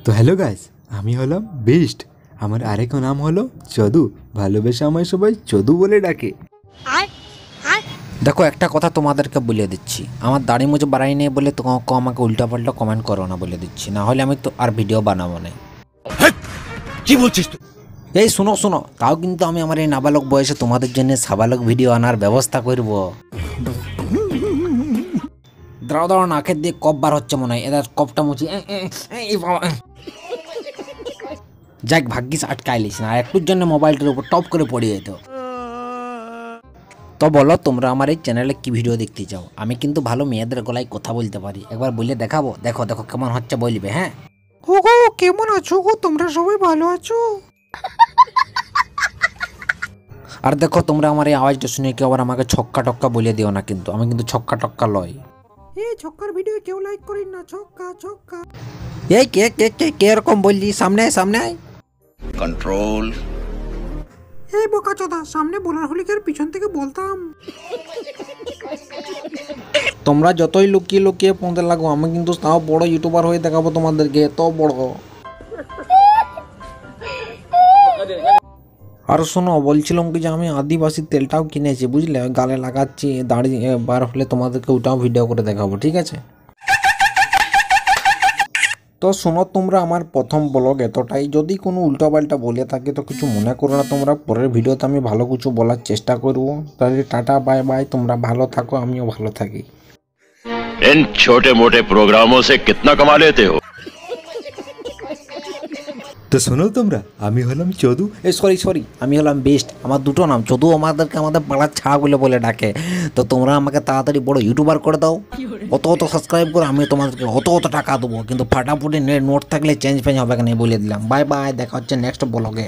তো hello guys, আমি হলাম বেস্ট। আমার আরেক নাম হলো চদু। ভালোবেসে আমায় সবাই চদু বলে ডাকে। দেখো একটা কথা তোমাদেরকে বলে দিচ্ছি, আমার দাড়ি মুছে বাড়াই নেই বলে তো আমাকে উল্টা পাল্টা কমেন্ট করো না বলে দিচ্ছি, না হলে আমি তো আর ভিডিও বানাবো না। কি বলছিস তুই? এই শোনো শোনো, তাও কিন্তু আমি আমার এই নাবালক বয়সে তোমাদের জন্য সাবালক ভিডিও আনার ব্যবস্থা করব। দাঁড়াও দাঁড়াও, নাকের দিয়ে কপ বার হচ্ছে মনে হয়, এদের কপটা মুছি। যাক ভাগ্যিস আটকাইলিস না, একটুর জন্য মোবাইলটার উপর টপ করে পড়ে যেত। তো বলো তোমরা আমার এই চ্যানেলে কি ভিডিও দেখতে চাও? আমি কিন্তু ভালো মেয়েদের গলায় কথা বলতে পারি, একবার বলে দেখাবো। দেখো দেখো কেমন হচ্ছে বলবে। হ্যাঁ ওগো কেমন আছো গো? তোমরা সবাই ভালো আছো? আর দেখো তোমরা আমার এই আওয়াজটা শুনে কেউ আবার আমাকে ছক্কা টক্কা বলে দিও না, কিন্তু আমি কিন্তু ছক্কা টক্কা লয়। এই ছক্কার ভিডিও কেউ লাইক করেন না, ছক্কা ছক্কা। এই কে কে কে কে এরকম বললি? সামনে আয়, সামনে আয়। कंट्रोल। এই বোকাচোদা, সামনে বলার হলে কি আর পিছন থেকে বলতাম? তোমরা যতই লুকিয়ে লুকিয়ে পৌঁছতে লাগো, আমি কিন্তু তাও বড় ইউটিউবার হয়ে দেখাবো তোমাদেরকে, এত বড়। আর শোনো, বলছিলাম কি যে আমি আদিবাসী তেলটাও কিনেছি, বুঝলে, গালে লাগাচ্ছি, দাঁড়িয়ে বার হলে তোমাদেরকে ওটাও ভিডিও করে দেখাবো, ঠিক আছে? তো শোনো, তোমরা আমার প্রথম ব্লগ এতটাই, যদি কোনো উল্টোপাল্টা বলে থাকে তো কিছু মনে করো না তোমরা। পরের ভিডিওতে আমি ভালো কিছু বলার চেষ্টা করবো। তাহলে টাটা বাই বাই, তোমরা ভালো থাকো, আমিও ভালো থাকি। इन छोटे मोटे प्रोग्रामों से कितना कमा लेते हो? তো শোনো তোমরা, আমি হলাম চদু। সরি সরি, আমি হলাম বেস্ট। আমার দুটো নাম, যদু আমাদেরকে আমাদের পাড়ার ছাড়া বলে ডাকে। তো তোমরা আমাকে তাড়াতাড়ি বড় ইউটিউবার করে দাও, অত অত সাবস্ক্রাইব করে, আমি তোমাদেরকে অত অত টাকা দেবো। কিন্তু ফাটাফুটি নোট থাকলে চেঞ্জ ফেঞ্জ হবে না, বলে দিলাম। বাই বাই, দেখা হচ্ছে নেক্সট ব্লগে।